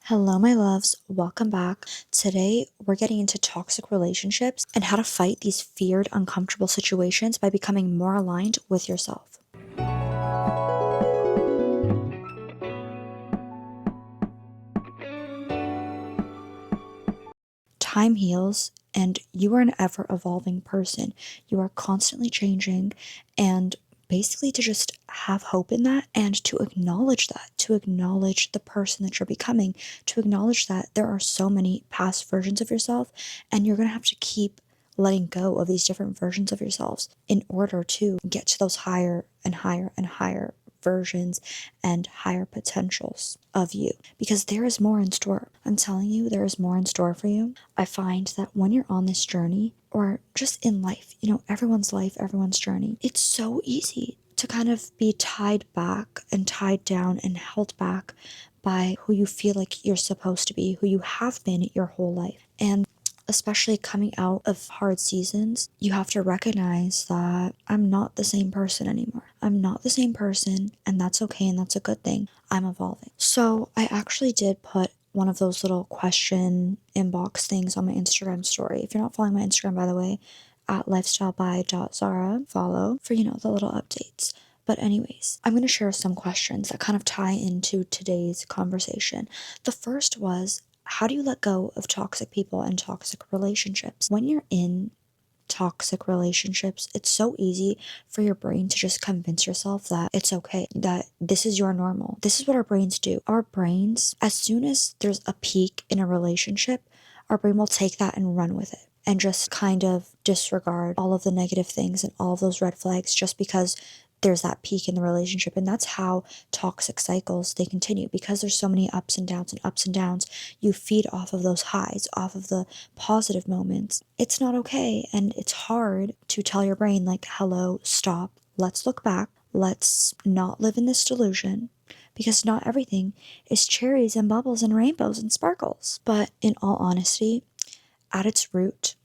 Hello, my loves. Welcome back. Today, we're getting into toxic relationships and how to fight these feared, uncomfortable situations by becoming more aligned with yourself. Time heals, and you are an ever evolving person. You are constantly changing, and basically to just have hope in that and to acknowledge the person that you're becoming, to acknowledge that there are so many past versions of yourself, and you're going to have to keep letting go of these different versions of yourselves in order to get to those higher and higher and higher versions and higher potentials of you, because there is more in store. I'm telling you, there is more in store for you. I find that when you're on this journey, or just in life, everyone's life, everyone's journey, it's so easy to kind of be tied back and tied down and held back by who you feel like you're supposed to be, who you have been your whole life. And especially coming out of hard seasons, you have to recognize that I'm not the same person anymore. I'm not the same person, and that's okay, and that's a good thing. I'm evolving. So I actually did put one of those little question inbox things on my Instagram story. If you're not following my Instagram, by the way, at lifestyleby.zara, follow for, the little updates. But anyways, I'm going to share some questions that kind of tie into today's conversation. The first was, how do you let go of toxic people and toxic relationships? When you're in toxic relationships, it's so easy for your brain to just convince yourself that it's okay, that this is your normal. This is what our brains do. Our brains, as soon as there's a peak in a relationship, our brain will take that and run with it and just kind of disregard all of the negative things and all of those red flags just because there's that peak in the relationship. And that's how toxic cycles, they continue, because there's so many ups and downs and ups and downs. You feed off of those highs, off of the positive moments. It's not okay, and it's hard to tell your brain, like, hello, stop, let's look back, let's not live in this delusion, because not everything is cherries and bubbles and rainbows and sparkles. But in all honesty, at its root,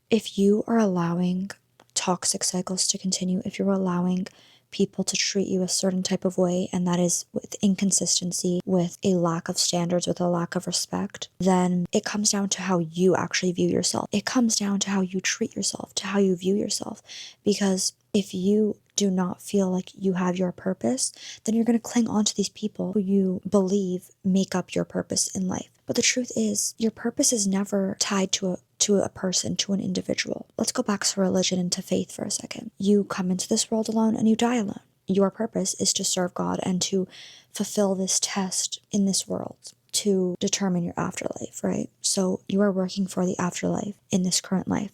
if you are allowing toxic cycles to continue, if you're allowing people to treat you a certain type of way, and that is with inconsistency, with a lack of standards, with a lack of respect, then it comes down to how you actually view yourself. It comes down to how you treat yourself, to how you view yourself. Because if you do not feel like you have your purpose, then you're going to cling on to these people who you believe make up your purpose in life. But the truth is, your purpose is never tied to a person, to an individual. Let's go back to religion and to faith for a second. You come into this world alone and you die alone. Your purpose is to serve God and to fulfill this test in this world to determine your afterlife, right? So you are working for the afterlife in this current life.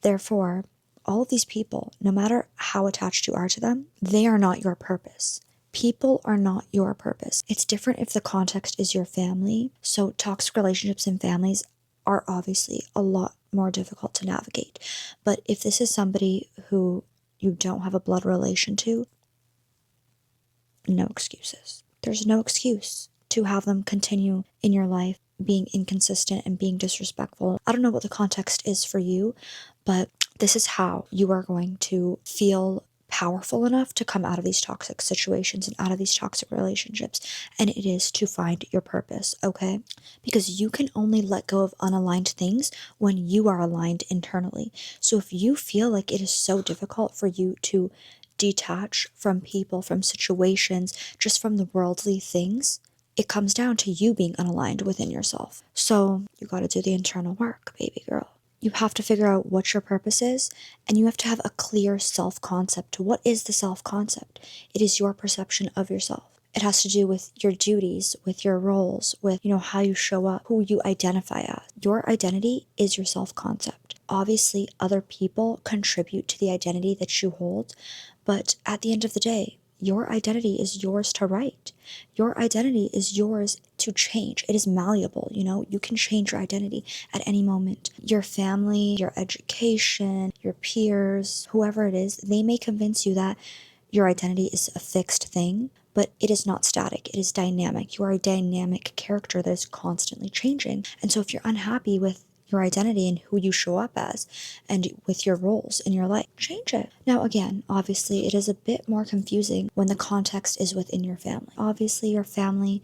Therefore, all of these people, no matter how attached you are to them, they are not your purpose. People are not your purpose. It's different if the context is your family. So toxic relationships in families are obviously a lot more difficult to navigate. But if this is somebody who you don't have a blood relation to, no excuses. There's no excuse to have them continue in your life being inconsistent and being disrespectful. I don't know what the context is for you, but this is how you are going to feel powerful enough to come out of these toxic situations and out of these toxic relationships, and it is to find your purpose, okay? Because you can only let go of unaligned things when you are aligned internally. So if you feel like it is so difficult for you to detach from people, from situations, just from the worldly things, it comes down to you being unaligned within yourself. So you got to do the internal work, baby girl. You have to figure out what your purpose is, and you have to have a clear self-concept. What is the self-concept? It is your perception of yourself. It has to do with your duties, with your roles, with, how you show up, who you identify as. Your identity is your self-concept. Obviously, other people contribute to the identity that you hold, but at the end of the day, your identity is yours to write. Your identity is yours to change. It is malleable, you can change your identity at any moment. Your family, your education, your peers, whoever it is, they may convince you that your identity is a fixed thing, but it is not static. It is dynamic. You are a dynamic character that is constantly changing. And so if you're unhappy with your identity and who you show up as and with your roles in your life, change it. Now, again, obviously it is a bit more confusing when the context is within your family. Obviously your family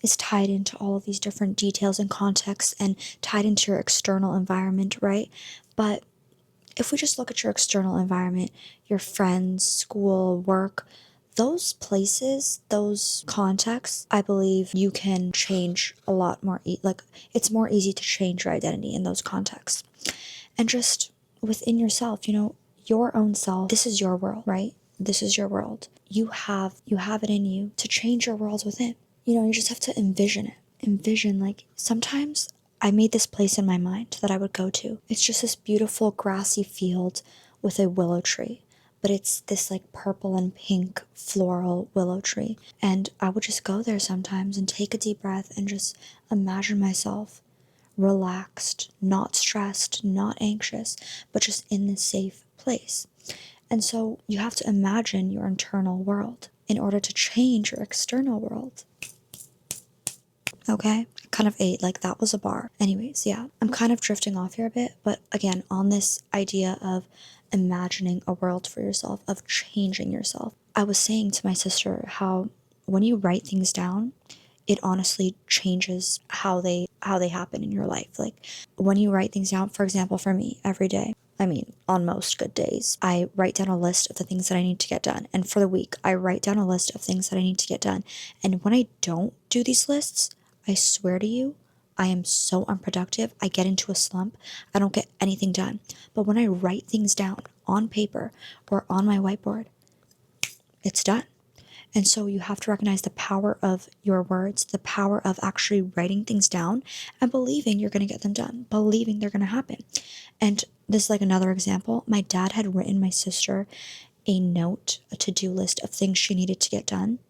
is tied into all of these different details and contexts and tied into your external environment, right? But if we just look at your external environment, your friends, school, work, those places, those contexts, I believe you can change a lot more. Like, it's more easy to change your identity in those contexts. And just within yourself, your own self, this is your world, right? This is your world. You have it in you to change your worlds within. You just have to envision it. Envision, like, sometimes I made this place in my mind that I would go to. It's just this beautiful grassy field with a willow tree, but it's this like purple and pink floral willow tree. And I would just go there sometimes and take a deep breath and just imagine myself relaxed, not stressed, not anxious, but just in this safe place. And so you have to imagine your internal world in order to change your external world. Okay, I kind of ate like that was a bar. Anyways, yeah, I'm kind of drifting off here a bit, but again, on this idea of imagining a world for yourself, of changing yourself. I was saying to my sister how when you write things down, it honestly changes how they happen in your life. Like, when you write things down, for example, for me, every day, I mean, on most good days, I write down a list of the things that I need to get done. And for the week, I write down a list of things that I need to get done. And when I don't do these lists, I swear to you, I am so unproductive. I get into a slump. I don't get anything done. But when I write things down on paper or on my whiteboard, it's done. And so you have to recognize the power of your words, the power of actually writing things down and believing you're going to get them done, believing they're going to happen. And this is like another example. My dad had written my sister a note, a to-do list of things she needed to get done.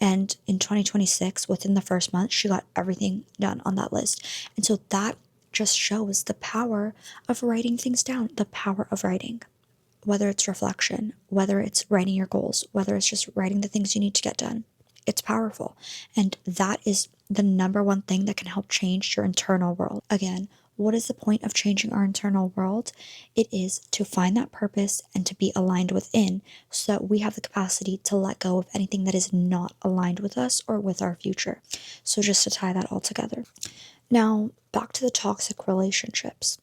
And in 2026, within the first month, she got everything done on that list. And so that just shows the power of writing things down, the power of writing. Whether it's reflection, whether it's writing your goals, whether it's just writing the things you need to get done, it's powerful. And that is the number one thing that can help change your internal world. Again, what is the point of changing our internal world? It is to find that purpose and to be aligned within so that we have the capacity to let go of anything that is not aligned with us or with our future. So just to tie that all together. Now, back to the toxic relationships.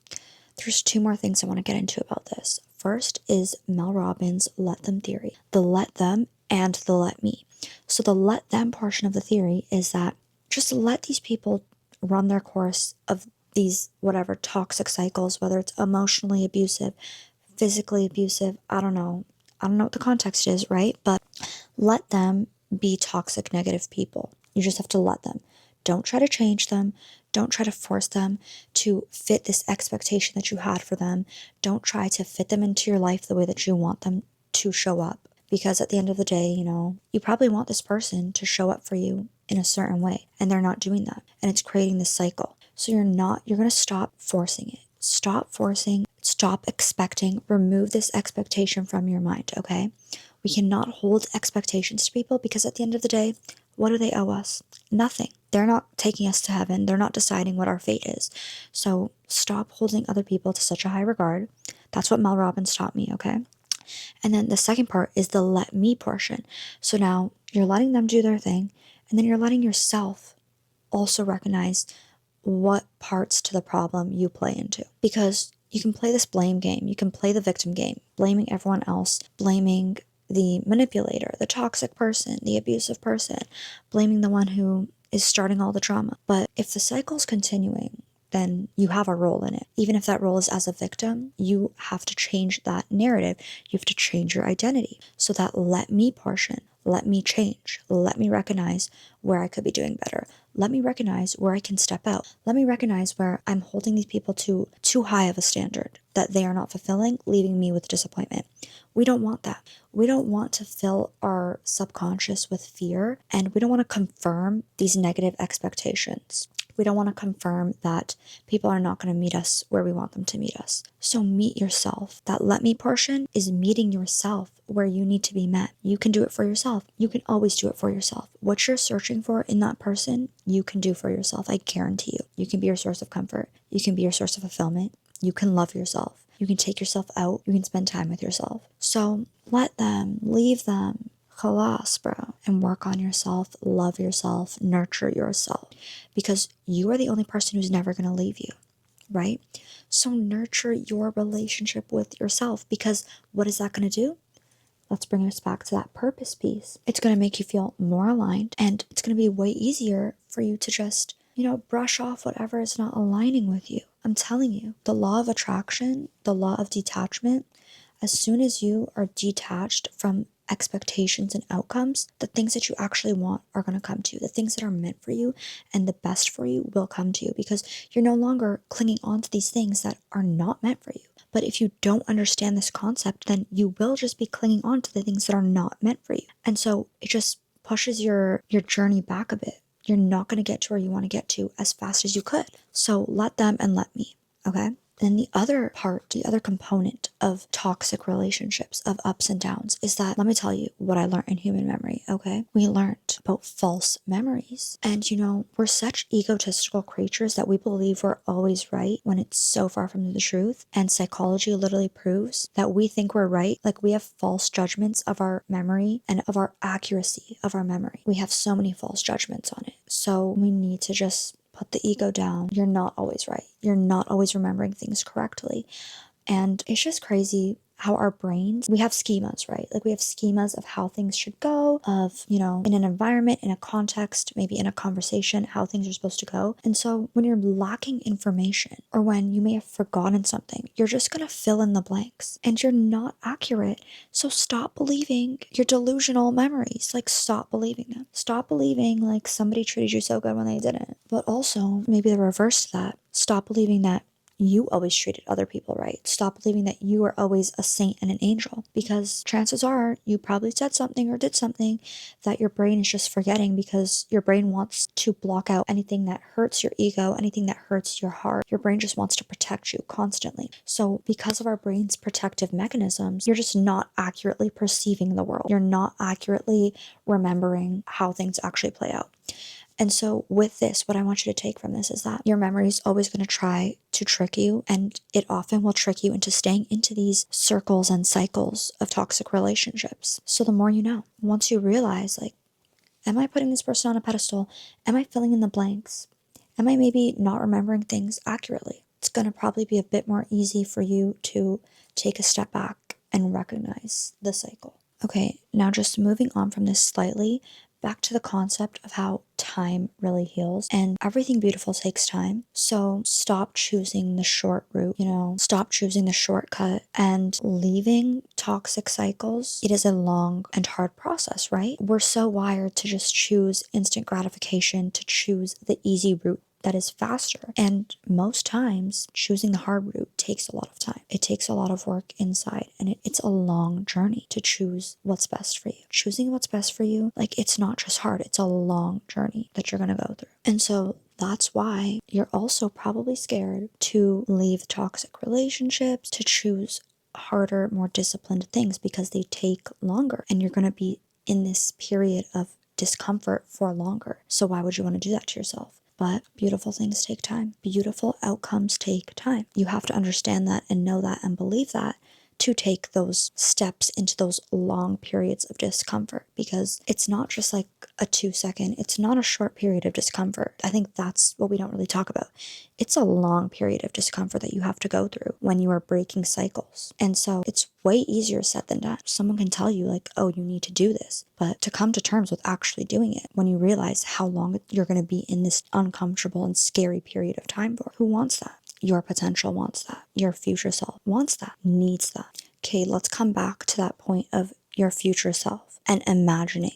There's two more things I want to get into about this. First is Mel Robbins' let them theory, the let them and the let me. So the let them portion of the theory is that just let these people run their course of these whatever toxic cycles, whether it's emotionally abusive, physically abusive, I don't know what the context is, right? But let them be toxic, negative people. You just have to let them. Don't try to change them. Don't try to force them to fit this expectation that you had for them. Don't try to fit them into your life the way that you want them to show up. Because at the end of the day, you probably want this person to show up for you in a certain way, and they're not doing that. And it's creating this cycle. So you're going to stop forcing it. Stop forcing, stop expecting, remove this expectation from your mind, okay? We cannot hold expectations to people because at the end of the day, what do they owe us? Nothing. They're not taking us to heaven. They're not deciding what our fate is. So stop holding other people to such a high regard. That's what Mel Robbins taught me, okay? And then the second part is the let me portion. So now you're letting them do their thing, and then you're letting yourself also recognize what parts to the problem you play into. Because you can play this blame game. You can play the victim game, blaming everyone else, blaming the manipulator, the toxic person, the abusive person, blaming the one who is starting all the drama. But if the cycle's continuing, then you have a role in it. Even if that role is as a victim, you have to change that narrative. You have to change your identity. So that let me portion, let me change, let me recognize where I could be doing better. Let me recognize where I can step out. Let me recognize where I'm holding these people to too high of a standard that they are not fulfilling, leaving me with disappointment. We don't want that. We don't want to fill our subconscious with fear, and we don't want to confirm these negative expectations. We don't want to confirm that people are not going to meet us where we want them to meet us. So meet yourself. That let me portion is meeting yourself where you need to be met. You can do it for yourself. You can always do it for yourself. What you're searching for in that person, you can do for yourself. I guarantee you. You can be your source of comfort. You can be your source of fulfillment. You can love yourself. You can take yourself out. You can spend time with yourself. So let them, leave them. Khalas, bro. And work on yourself, love yourself, nurture yourself. Because you are the only person who's never going to leave you, right? So nurture your relationship with yourself, because what is that going to do? Let's bring us back to that purpose piece. It's going to make you feel more aligned, and it's going to be way easier for you to just, brush off whatever is not aligning with you. I'm telling you, the law of attraction, the law of detachment, as soon as you are detached from expectations and outcomes, the things that you actually want are going to come to you. The things that are meant for you and the best for you will come to you, because you're no longer clinging on to these things that are not meant for you. But if you don't understand this concept, then you will just be clinging on to the things that are not meant for you. And so it just pushes your journey back a bit. You're not going to get to where you want to get to as fast as you could. So let them and let me, okay? And the other part, the other component of toxic relationships, of ups and downs, is that, let me tell you what I learned in human memory, okay? We learned about false memories. And we're such egotistical creatures that we believe we're always right when it's so far from the truth. And psychology literally proves that we think we're right. Like, we have false judgments of our memory and of our accuracy of our memory. We have so many false judgments on it. So we need to just put the ego down. You're not always right. You're not always remembering things correctly. And it's just crazy how our brains, we have schemas, right? Like, we have schemas of how things should go, of, in an environment, in a context, maybe in a conversation, how things are supposed to go. And so when you're lacking information, or when you may have forgotten something, you're just going to fill in the blanks, and you're not accurate. So stop believing your delusional memories. Like, stop believing them. Stop believing like somebody treated you so good when they didn't. But also, maybe the reverse to that, stop believing that you always treated other people right. Stop believing that you are always a saint and an angel, because chances are you probably said something or did something that your brain is just forgetting, because your brain wants to block out anything that hurts your ego, anything that hurts your heart. Your brain just wants to protect you constantly. So because of our brain's protective mechanisms, you're just not accurately perceiving the world. You're not accurately remembering how things actually play out. And so with this, what I want you to take from this is that your memory is always going to try to trick you, and it often will trick you into staying into these circles and cycles of toxic relationships. So the more you know, once you realize, like, am I putting this person on a pedestal? Am I filling in the blanks? Am I maybe not remembering things accurately? It's going to probably be a bit more easy for you to take a step back and recognize the cycle. Okay, now just moving on from this slightly, back to the concept of how time really heals, and everything beautiful takes time. So stop choosing the short route, stop choosing the shortcut and leaving toxic cycles. It is a long and hard process, right? We're so wired to just choose instant gratification, to choose the easy route that is faster. And most times, choosing the hard route takes a lot of time. It takes a lot of work inside, and it's a long journey to choose what's best for you. Choosing what's best for you, like, it's not just hard, it's a long journey that you're going to go through. And so that's why you're also probably scared to leave toxic relationships, to choose harder, more disciplined things, because they take longer, and you're going to be in this period of discomfort for longer. So why would you want to do that to yourself? But beautiful things take time. Beautiful outcomes take time. You have to understand that and know that and believe that to take those steps into those long periods of discomfort, because it's not just like a 2-second, it's not a short period of discomfort. I think that's what we don't really talk about. It's a long period of discomfort that you have to go through when you are breaking cycles. And so it's way easier said than done. Someone can tell you, like, oh, you need to do this, but to come to terms with actually doing it, when you realize how long you're going to be in this uncomfortable and scary period of time for, who wants that? Your potential wants that. Your future self wants that, needs that. Okay, let's come back to that point of your future self and imagining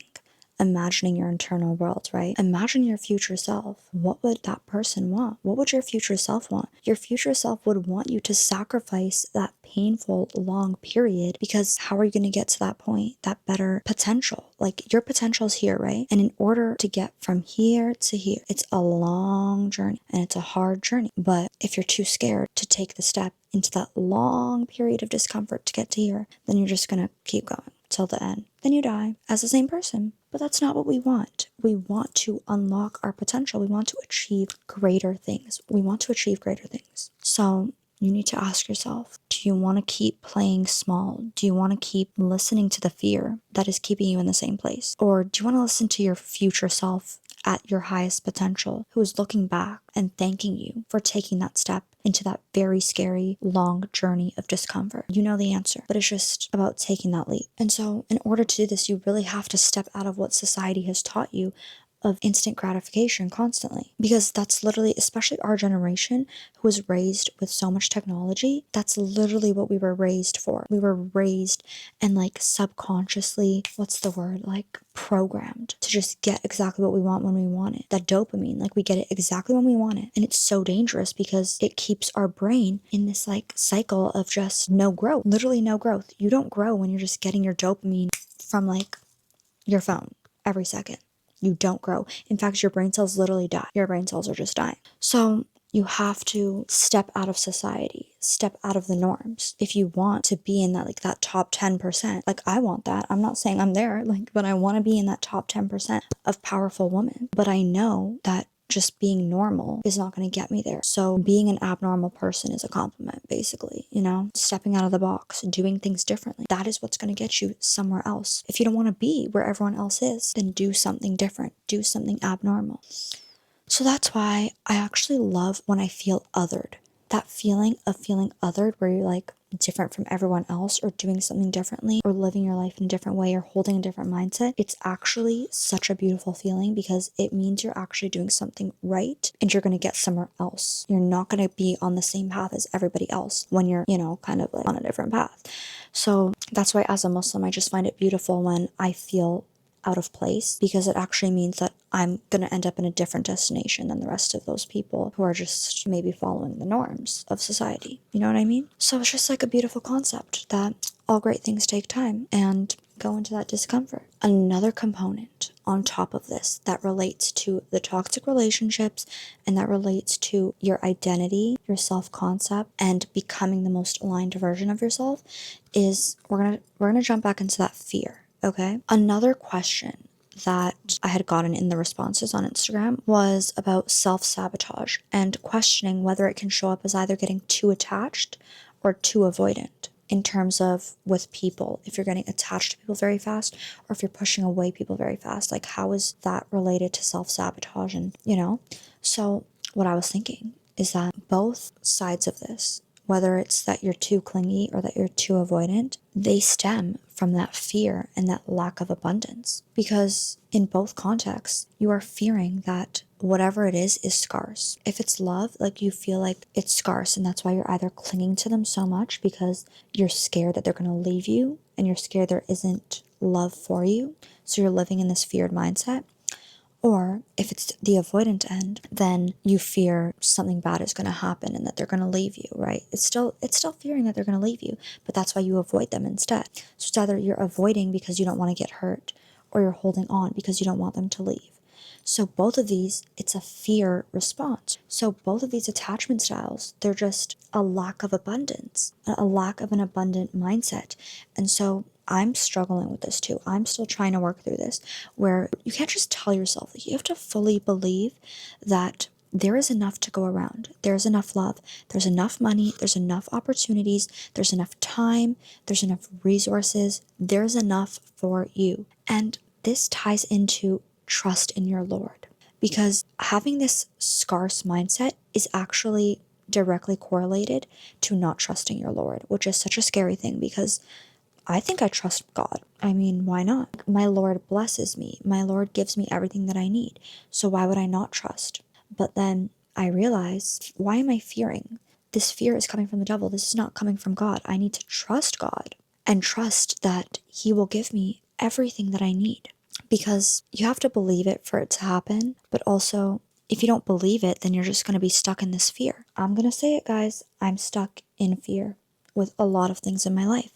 your internal world, right? Imagine your future self. What would that person want? What would your future self want? Your future self would want you to sacrifice that painful long period, because how are you going to get to that point, that better potential? Like, your potential is here, right? And in order to get from here to here, it's a long journey and it's a hard journey. But if you're too scared to take the step into that long period of discomfort to get to here, then you're just going to keep going till the end. Then you die as the same person. But that's not what we want. We want to unlock our potential. We want to achieve greater things. We want to achieve greater things. So You need to ask yourself, do you want to keep playing small? Do you want to keep listening to the fear that is keeping you in the same place? Or do you want to listen to your future self at your highest potential, who is looking back and thanking you for taking that step into that very scary, long journey of discomfort? You know the answer, but it's just about taking that leap. And so in order to do this, you really have to step out of what society has taught you of instant gratification constantly. Because that's literally, especially our generation who was raised with so much technology, that's literally what we were raised for. We were raised and like subconsciously, what's the word? Like programmed to just get exactly what we want when we want it. That dopamine, like we get it exactly when we want it. And it's so dangerous because it keeps our brain in this like cycle of just no growth, literally no growth. You don't grow when you're just getting your dopamine from like your phone every second. You don't grow. In fact, your brain cells literally die. Your brain cells are just dying. So you have to step out of society, step out of the norms. If you want to be in that like that top 10%, like I want that. I'm not saying I'm there, like, but I want to be in that top 10% of powerful women. But I know that just being normal is not going to get me there. So being an abnormal person is a compliment, basically, you know, stepping out of the box, doing things differently. That is what's going to get you somewhere else. If you don't want to be where everyone else is, then do something different, do something abnormal. So that's why I actually love when I feel othered. That feeling of feeling othered where you're like different from everyone else or doing something differently or living your life in a different way or holding a different mindset. It's actually such a beautiful feeling because it means you're actually doing something right and you're going to get somewhere else. You're not going to be on the same path as everybody else when you're, you know, kind of like on a different path. So that's why as a Muslim, I just find it beautiful when I feel out of place because it actually means that I'm going to end up in a different destination than the rest of those people who are just maybe following the norms of society. You know what I mean? So it's just like a beautiful concept that all great things take time and go into that discomfort. Another component on top of this that relates to the toxic relationships and that relates to your identity, your self-concept, and becoming the most aligned version of yourself is we're gonna jump back into that fear. Okay. Another question that I had gotten in the responses on Instagram was about self-sabotage and questioning whether it can show up as either getting too attached or too avoidant in terms of with people. If you're getting attached to people very fast or if you're pushing away people very fast, like how is that related to self-sabotage? And, you know, so what I was thinking is that both sides of this, whether it's that you're too clingy or that you're too avoidant, they stem from that fear and that lack of abundance. Because in both contexts, you are fearing that whatever it is scarce. If it's love, like you feel like it's scarce, and that's why you're either clinging to them so much because you're scared that they're going to leave you and you're scared there isn't love for you. So you're living in this feared mindset. Or if it's the avoidant end, then you fear something bad is going to happen and that they're going to leave you, right? It's still fearing that they're going to leave you, but that's why you avoid them instead. So it's either you're avoiding because you don't want to get hurt or you're holding on because you don't want them to leave. So both of these, it's a fear response. So both of these attachment styles, they're just a lack of abundance, a lack of an abundant mindset. And so I'm struggling with this too. I'm still trying to work through this where you can't just tell yourself, like, you have to fully believe that there is enough to go around. There's enough love. There's enough money. There's enough opportunities. There's enough time. There's enough resources. There's enough for you. And this ties into trust in your Lord, because having this scarce mindset is actually directly correlated to not trusting your Lord, which is such a scary thing because I think I trust God. I mean, why not? My Lord blesses me. My Lord gives me everything that I need. So why would I not trust? But then I realize, why am I fearing? This fear is coming from the devil. This is not coming from God. I need to trust God and trust that He will give me everything that I need. Because you have to believe it for it to happen. But also, if you don't believe it, then you're just going to be stuck in this fear. I'm going to say it, guys. I'm stuck in fear with a lot of things in my life.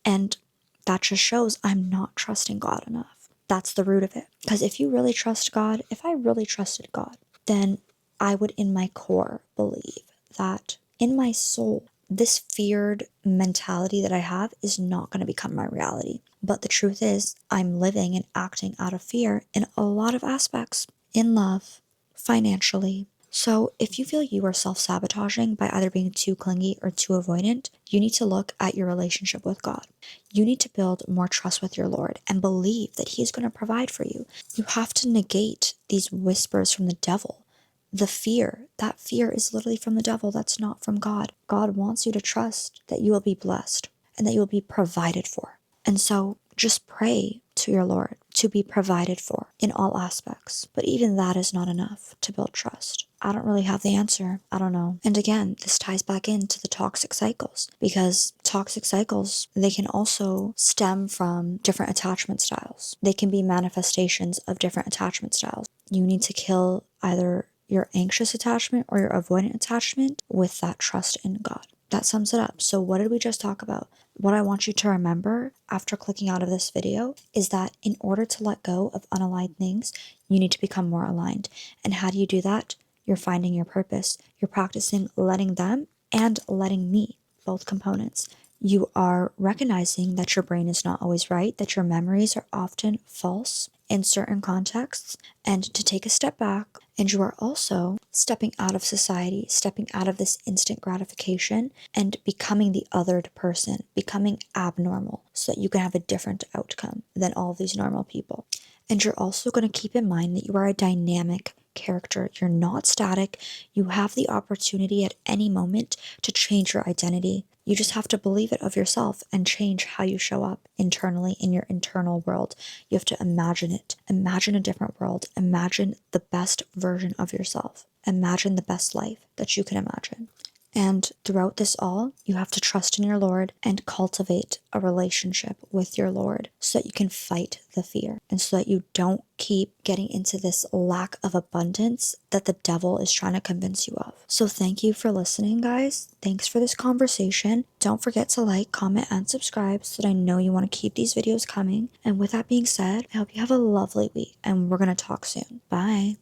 And that just shows I'm not trusting God enough. That's the root of it. Because if you really trust God, if I really trusted God, then I would in my core believe that in my soul, this feared mentality that I have is not going to become my reality. But the truth is, I'm living and acting out of fear in a lot of aspects. In love, financially, So, if you feel you are self sabotaging by either being too clingy or too avoidant, you need to look at your relationship with God. You need to build more trust with your Lord and believe that He's going to provide for you. You have to negate these whispers from the devil. The fear, that fear is literally from the devil. That's not from God. God wants you to trust that you will be blessed and that you will be provided for. And so just pray to your Lord to be provided for in all aspects. But even that is not enough to build trust. I don't really have the answer. I don't know. And again, this ties back into the toxic cycles, because toxic cycles, they can also stem from different attachment styles. They can be manifestations of different attachment styles. You need to kill either your anxious attachment or your avoidant attachment with that trust in God. That sums it up. So what did we just talk about? What I want you to remember after clicking out of this video is that in order to let go of unaligned things, you need to become more aligned. And how do you do that? You're finding your purpose. You're practicing letting them and letting me, both components. You are recognizing that your brain is not always right, that your memories are often false in certain contexts, and to take a step back. And you are also stepping out of society, stepping out of this instant gratification and becoming the othered person, becoming abnormal so that you can have a different outcome than all these normal people. And you're also going to keep in mind that you are a dynamic character. You're not static. You have the opportunity at any moment to change your identity. You just have to believe it of yourself and change how you show up internally in your internal world. You have to imagine it. Imagine a different world. Imagine the best version of yourself. Imagine the best life that you can imagine. And throughout this all, you have to trust in your Lord and cultivate a relationship with your Lord so that you can fight the fear and so that you don't keep getting into this lack of abundance that the devil is trying to convince you of. So thank you for listening, guys. Thanks for this conversation. Don't forget to like, comment, and subscribe so that I know you want to keep these videos coming. And with that being said, I hope you have a lovely week and we're going to talk soon. Bye.